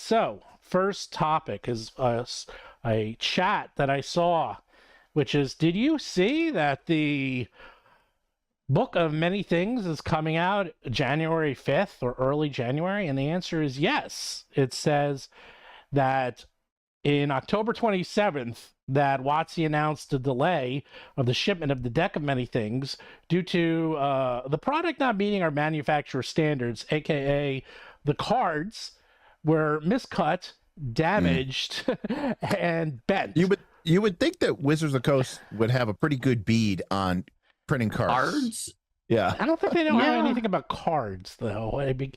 So first topic is a chat that I saw, which is, did you see that the Book of Many Things is coming out January 5th or early January? And the answer is yes. It says that in October 27th, that WoTC announced a delay of the shipment of the Deck of Many Things due to the product not meeting our manufacturer standards, aka the cards were miscut, damaged, and bent. You would think that Wizards of the Coast would have a pretty good bead on printing cards. Yeah. I don't think they know anything about cards, though. I mean,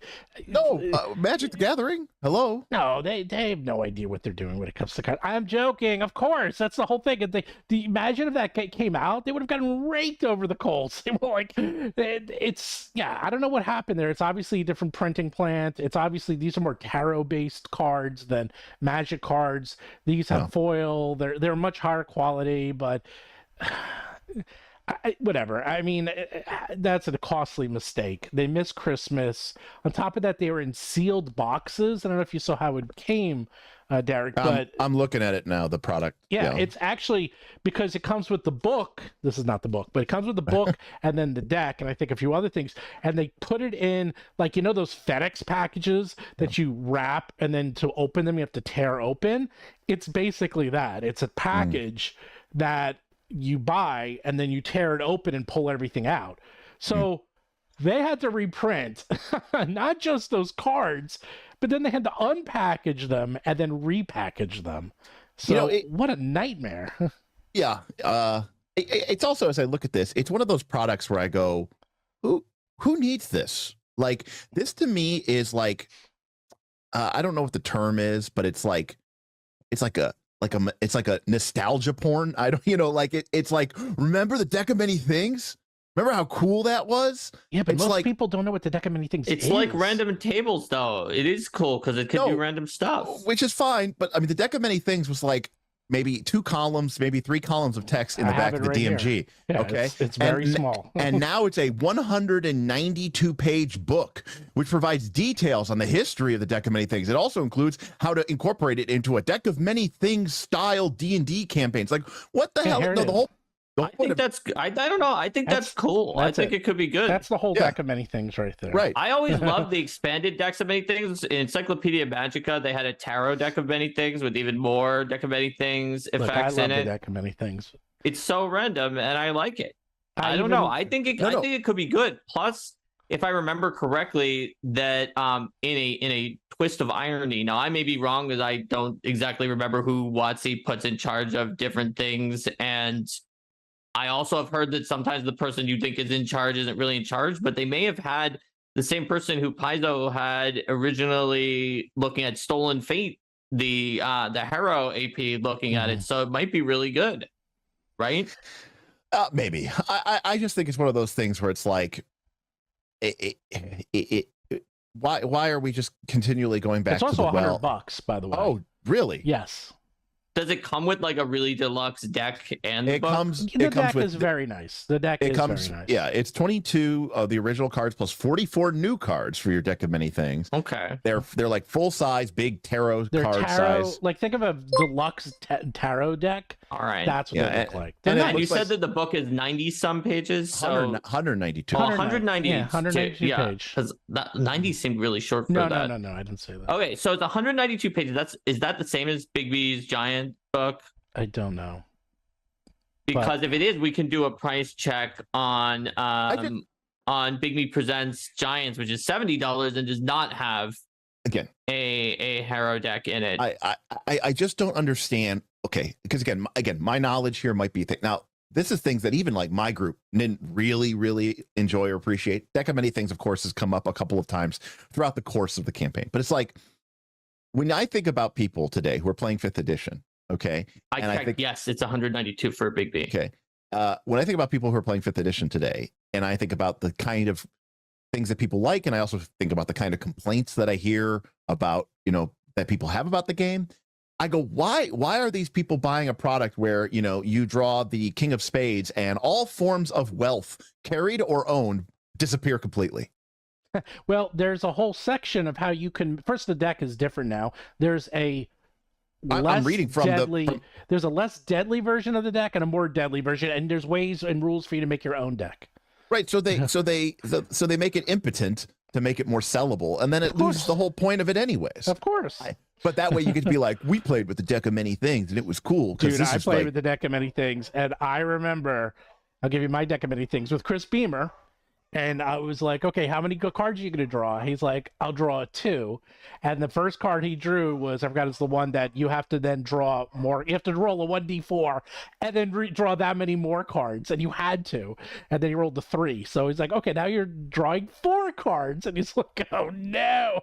no, Magic the Gathering. Hello. No, they have no idea what they're doing when it comes to cards. I'm joking, of course. That's the whole thing. Imagine if that came out, they would have gotten raked over the coals. They were like, I don't know what happened there. It's obviously a different printing plant. It's obviously, these are more tarot-based cards than Magic cards. These have foil. They're much higher quality, but... whatever. I mean, that's a costly mistake. They missed Christmas. On top of that, they were in sealed boxes. I don't know if you saw how it came, Derek, but I'm looking at it now, the product. Yeah, it's actually, because it comes with the book. This is not the book, but it comes with the book and then the deck, and I think a few other things. And they put it in, like, you know, those FedEx packages that you wrap, and then to open them, you have to tear open. It's basically that. It's a package that you buy and then you tear it open and pull everything out. So they had to reprint not just those cards, but then they had to unpackage them and then repackage them. So what a nightmare. Yeah. It's also, as I look at this, it's one of those products where I go, who needs this? Like, this to me is like, I don't know what the term is, but it's like a nostalgia porn. I don't, it's like, remember the Deck of Many Things? Remember how cool that was? Yeah, but most people don't know what the Deck of Many Things is. It's like random tables, though. It is cool because it could do random stuff. Which is fine, but I mean, the Deck of Many Things was like maybe 2 columns, maybe 3 columns of text in the back of the DMG. Yeah, okay, it's very small. And now it's a 192-page book, which provides details on the history of the Deck of Many Things. It also includes how to incorporate it into a Deck of Many Things style D&D campaigns. Like, what the hell? No, the whole. I think that's. I don't know. I think that's cool. I think it could be good. That's the whole Deck of Many Things right there. Right. I always loved the expanded decks of Many Things. In Encyclopedia Magica, they had a tarot deck of Many Things with even more Deck of Many Things effects in it. I love the Deck of Many Things. It's so random, and I like it. I don't know. I think it could be good. Plus, if I remember correctly, that in a twist of irony. Now, I may be wrong because I don't exactly remember who WoTC puts in charge of different things, and I also have heard that sometimes the person you think is in charge isn't really in charge, but they may have had the same person who Paizo had originally looking at Stolen Fate, the Harrow AP looking at it. So it might be really good, right? Maybe. I just think it's one of those things where it's like, why are we just continually going back to the well? It's also $100, by the way. Oh, really? Yes. Does it come with like a really deluxe deck and the book? The deck is very nice. The deck is very nice. Yeah, it's 22 of the original cards plus 44 new cards for your Deck of Many Things. Okay. They're like full size, big tarot card size. Like, think of a deluxe tarot deck. All right. That's what they look like. And you said that the book is 90 some pages. So 192. 192. Yeah, 192 page. Because 90 seemed really short for that. No, I didn't say that. Okay, so it's 192 pages. Is that the same as Big B's Giant book? I don't know. Because if it is, we can do a price check on Big Me Presents Giants, which is $70 and does not have a Harrow deck in it. I just don't understand. Okay, because again, my knowledge here might be now. This is things that even like my group didn't really enjoy or appreciate. Deck of Many Things, of course, has come up a couple of times throughout the course of the campaign. But it's like, when I think about people today who are playing 5th edition, okay, I think yes, it's 192 for a Big B. Okay, when I think about people who are playing 5th edition today, and I think about the kind of things that people like, and I also think about the kind of complaints that I hear about, that people have about the game. I go, why are these people buying a product where, you draw the King of Spades and all forms of wealth carried or owned disappear completely? Well, there's a whole section of how you can. First, the deck is different now. There's a I'm reading from deadly. There's a less deadly version of the deck and a more deadly version, and there's ways and rules for you to make your own deck. Right. So they make it impotent to make it more sellable, and then it loses the whole point of it anyways. Of course. But that way you get to be like, we played with the deck of many things, and it was cool. Dude, I played with the deck of many things, and I remember, I'll give you my deck of many things with Chris Beamer. And I was like, okay, how many cards are you going to draw? He's like, I'll draw 2. And the first card he drew was, I forgot, it's the one that you have to then draw more. You have to roll a 1d4 and then draw that many more cards. And you had to. And then he rolled the 3. So he's like, okay, now you're drawing 4 cards. And he's like, oh, no.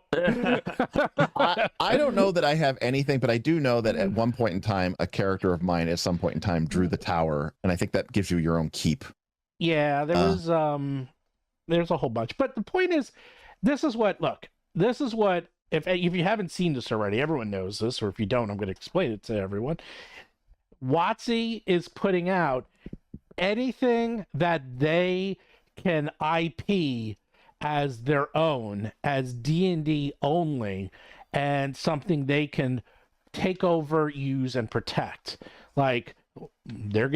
I don't know that I have anything, but I do know that at one point in time, a character of mine at some point in time drew the tower. And I think that gives you your own keep. Yeah, there was... There's a whole bunch. But the point is, this is what, if you haven't seen this already, everyone knows this, or if you don't, I'm going to explain it to everyone. WoTC is putting out anything that they can IP as their own, as D&D only, and something they can take over, use, and protect. Like, they're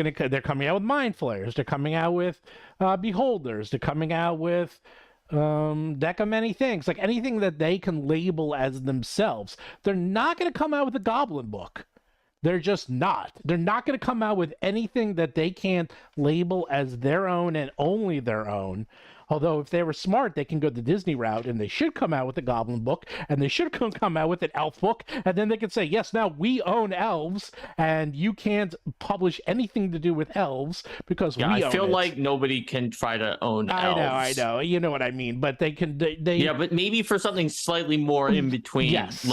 coming out with Mind Flayers. They're coming out with Beholders. They're coming out with deck of many things. Like anything that they can label as themselves. They're not going to come out with a Goblin book. They're just not. They're not going to come out with anything that they can't label as their own and only their own. Although if they were smart, they can go the Disney route, and they should come out with a Goblin book, and they should come out with an Elf book, and then they can say, yes, now we own elves, and you can't publish anything to do with elves because we own it. I feel like nobody can try to own elves. I know. You know what I mean, but they can. Yeah, but maybe for something slightly more in between. Yes.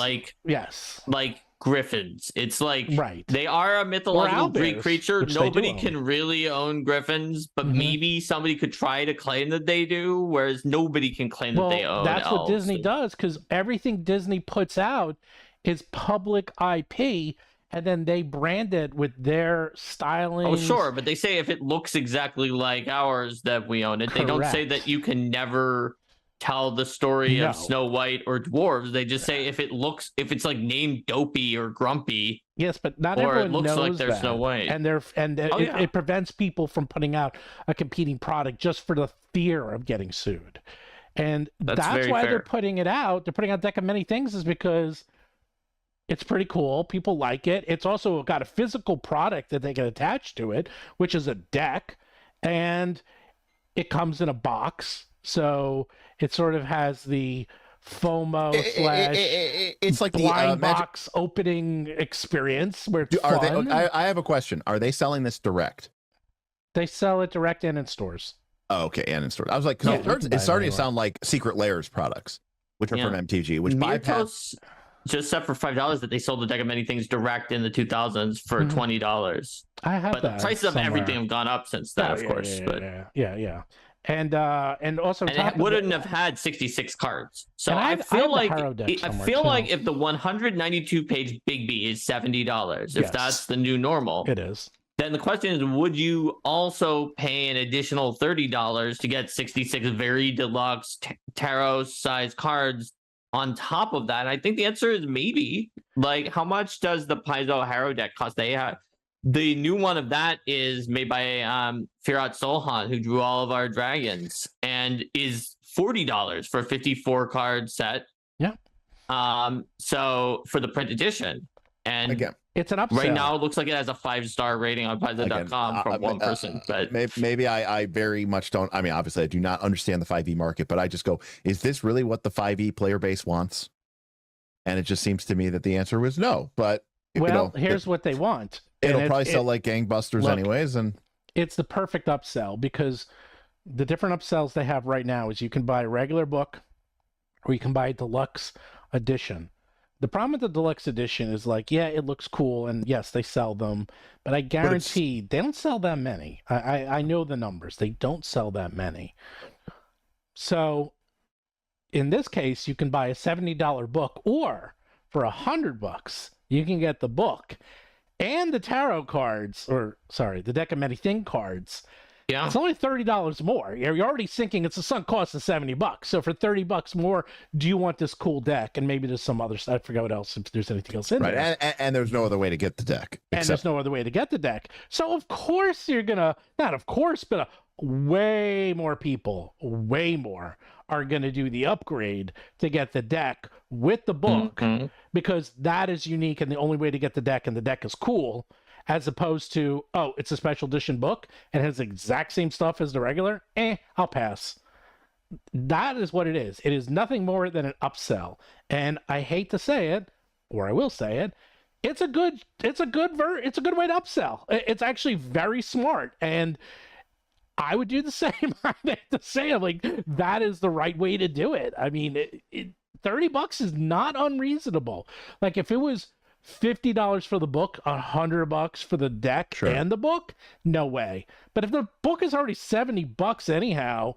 Like griffins. It's like right. They are a mythological Greek creature. Nobody can own. really own griffins, but maybe somebody could try to claim that they do, whereas nobody can claim that they own that's elves. What Disney does, because everything Disney puts out is public IP, and then they brand it with their styling. Oh, sure, but they say if it looks exactly like ours that we own it. Correct. They don't say that you can never tell the story of Snow White or dwarves. They just say if it's like named Dopey or Grumpy. Yes, but not everyone knows like there's that. Snow White. And it prevents people from putting out a competing product just for the fear of getting sued. And that's why they're putting it out. They're putting out Deck of Many Things is because it's pretty cool. People like it. It's also got a physical product that they can attach to it, which is a deck, and it comes in a box. So it sort of has the FOMO / it's like blind box opening experience where it's fun. I have a question. Are they selling this direct? They sell it direct and in stores. Oh, okay, and in stores. I was like, it's starting to sound like Secret Lairs products, which are from MTG, which bypass. Just set for $5 that they sold the Deck of Many Things direct in the 2000s for $20. I have but the prices of everything have gone up since then, of course. Yeah. And also, it wouldn't have had 66 cards. So I feel like if the 192-page Big B is $70, if that's the new normal, it is. Then the question is, would you also pay an additional $30 to get 66 very deluxe tarot-sized cards on top of that? I think the answer is maybe. Like, how much does the Paizo Harrow deck cost? They have. The new one of that is made by Firat Solhan, who drew all of our dragons, and is $40 for a 54-card set. Yeah. So for the print edition, and again, it's an upsell. Right now, it looks like it has a 5-star rating on Paizo.com from one person. But maybe I very much don't. I mean, obviously, I do not understand the 5e market, but I just go, is this really what the 5e player base wants? And it just seems to me that the answer was no. But here's what they want. It'll probably sell like gangbusters anyways. And it's the perfect upsell because the different upsells they have right now is you can buy a regular book or you can buy a deluxe edition. The problem with the deluxe edition is like, yeah, it looks cool. And yes, they sell them, but I guarantee they don't sell that many. I know the numbers. They don't sell that many. So in this case, you can buy a $70 book, or for $100, you can get the book and the tarot cards, the Deck of Many Thing cards, Yeah. It's only $30 more. You're already thinking it's a sunk cost of $70. So for $30 more, do you want this cool deck? And maybe there's some other stuff. I forgot what else, if there's anything else in there. And there's no other way to get the deck. And there's no other way to get the deck. So of course you're gonna, not of course, but way more people, way more, are gonna do the upgrade to get the deck with the book, because that is unique and the only way to get the deck, and the deck is cool. As opposed to, oh, it's a special edition book and has the exact same stuff as the regular, I'll pass. That is what it is. It is nothing more than an upsell. And I hate to say it, or I will say it, it's a good way to upsell. It's actually very smart. And I would do the same. I hate to say it, like, that is the right way to do it. I mean, $30 is not unreasonable. Like, if it was $50 for the book, $100 for the deck and the book, no way. But if the book is already $70 anyhow,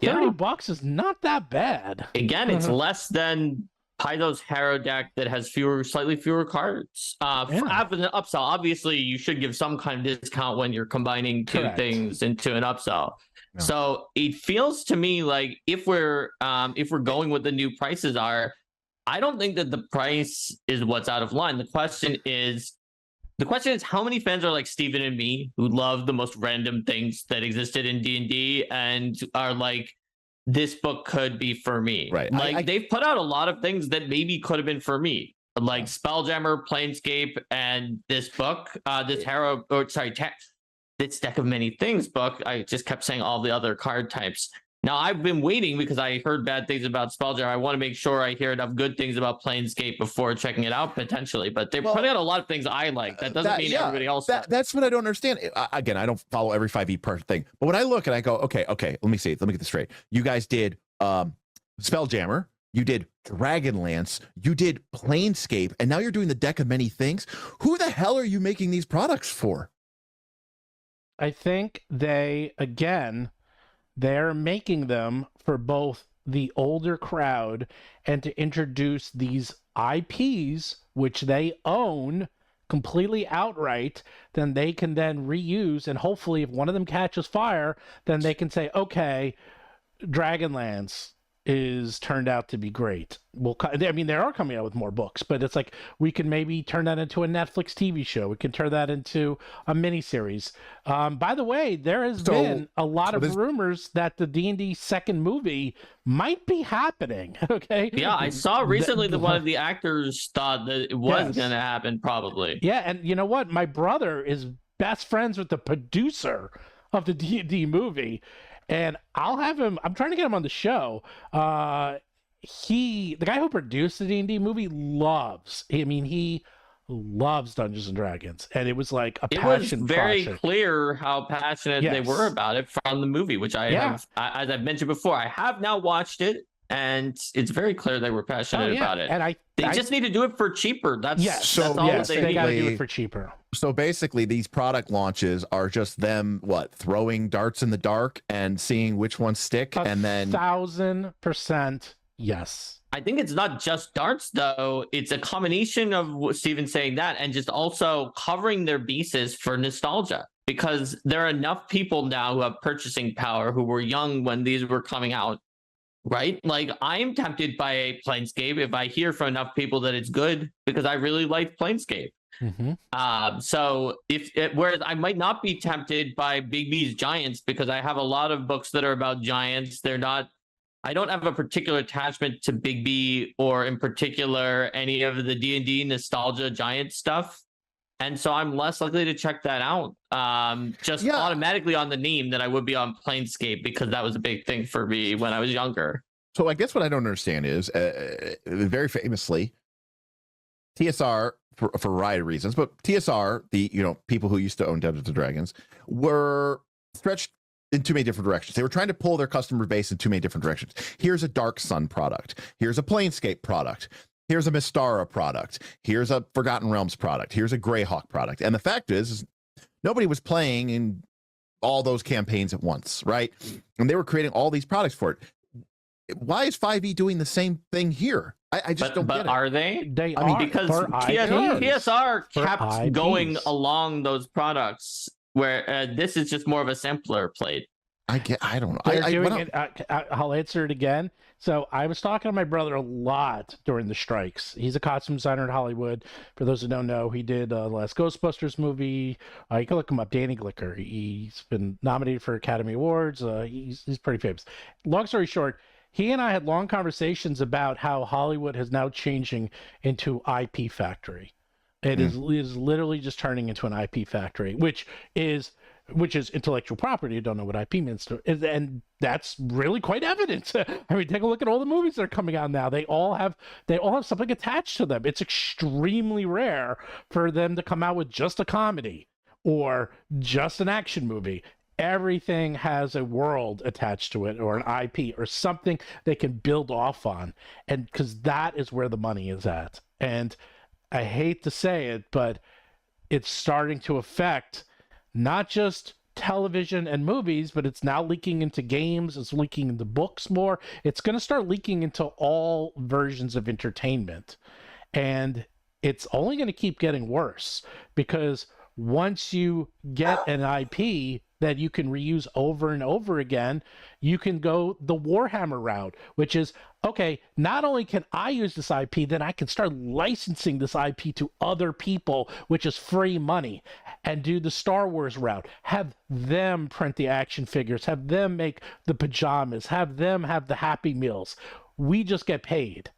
$30 is not that bad. Again, it's less than Paizo's Harrow deck that has slightly fewer cards. After the upsell, obviously you should give some kind of discount when you're combining two things into an upsell. Yeah. So it feels to me like if we're going with the new prices are, I don't think that the price is what's out of line. The question is how many fans are like Steven and me, who love the most random things that existed in D&D and are like, this book could be for me. Right. Like, they've put out a lot of things that maybe could have been for me, like Spelljammer, Planescape, and this book, this Deck of Many Things book. I just kept saying all the other card types. Now, I've been waiting because I heard bad things about Spelljammer. I want to make sure I hear enough good things about Planescape before checking it out, potentially. But they're putting out a lot of things I like. That doesn't mean everybody else does. That's what I don't understand. Again, I don't follow every 5e per thing. But when I look and I go, okay, let me see. Let me get this straight. You guys did Spelljammer. You did Dragonlance. You did Planescape. And now you're doing the Deck of Many Things. Who the hell are you making these products for? I think they're making them for both the older crowd and to introduce these IPs, which they own completely outright, then they can then reuse. And hopefully if one of them catches fire, then they can say, okay, Dragonlance is turned out to be great. I mean, they are coming out with more books, but it's like, we can maybe turn that into a Netflix TV show. We can turn that into a miniseries. By the way, there has been a lot of rumors that the D&D second movie might be happening. Okay. Yeah, I saw recently that one of the actors thought that it was going to happen, probably. Yeah, and you know what? My brother is best friends with the producer of the D&D movie. And I'll have him, I'm trying to get him on the show. The guy who produced the D&D movie he loves Dungeons and Dragons. And it was like a passion project. It was very clear how passionate they were about it from the movie, which I have, as I've mentioned before, I have now watched it. And it's very clear they were passionate about it. And they just need to do it for cheaper. That's all they got to do it for cheaper. So basically, these product launches are just them throwing darts in the dark and seeing which ones stick, and then 1,000% yes. I think it's not just darts, though. It's a combination of what Steven's saying that, and just also covering their bases for nostalgia, because there are enough people now who have purchasing power who were young when these were coming out. Right? Like, I am tempted by a Planescape if I hear from enough people that it's good, because I really like Planescape. So whereas I might not be tempted by Big B's Giants, because I have a lot of books that are about giants. I don't have a particular attachment to Big B, or in particular any of the D&D nostalgia giant stuff. And so I'm less likely to check that out automatically on the name than I would be on Planescape, because that was a big thing for me when I was younger. So I guess what I don't understand is, very famously, TSR, for a variety of reasons, but TSR, the people who used to own Dungeons and Dragons, were stretched in too many different directions. They were trying to pull their customer base in too many different directions. Here's a Dark Sun product. Here's a Planescape product. Here's a Mystara product. Here's a Forgotten Realms product. Here's a Greyhawk product. And the fact is nobody was playing in all those campaigns at once, right? And they were creating all these products for it. Why is 5e doing the same thing here? I just don't get it. But are they? They are. Because TSR kept going along those products where this is just more of a simpler plate. I don't know. They're doing it. I'll answer it again. So I was talking to my brother a lot during the strikes. He's a costume designer in Hollywood. For those who don't know, he did the last Ghostbusters movie. You can look him up, Danny Glicker. He's been nominated for Academy Awards. He's pretty famous. Long story short, he and I had long conversations about how Hollywood is now changing into IP factory. It is literally just turning into an IP factory, which is intellectual property. You don't know what IP means, and that's really quite evident. I mean, take a look at all the movies that are coming out now. They all have something attached to them. It's extremely rare for them to come out with just a comedy or just an action movie. Everything has a world attached to it, or an IP, or something they can build off on, and because that is where the money is at. And I hate to say it, but it's starting to affect not just television and movies, but it's now leaking into games. It's leaking into books more. It's going to start leaking into all versions of entertainment. And it's only going to keep getting worse, because once you get an IP that you can reuse over and over again, you can go the Warhammer route, which is, okay, not only can I use this IP, then I can start licensing this IP to other people, which is free money, and do the Star Wars route. Have them print the action figures, have them make the pajamas, have them have the Happy Meals. We just get paid.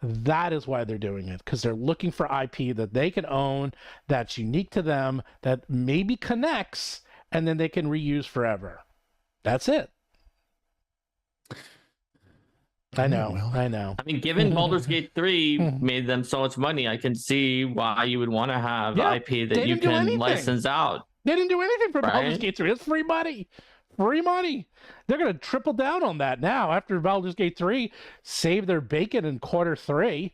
That is why they're doing it, because they're looking for IP that they can own, that's unique to them, that maybe connects, and then they can reuse forever. That's it. I know. I mean, given Baldur's Gate 3 made them so much money, I can see why you would want to have IP that you can license out. They didn't do anything for Baldur's Gate 3. It's free money. Free money. They're going to triple down on that now after Baldur's Gate 3 saved their bacon in quarter 3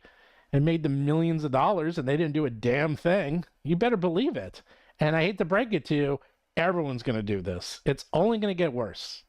and made them millions of dollars, and they didn't do a damn thing. You better believe it. And I hate to break it to you, everyone's going to do this. It's only going to get worse.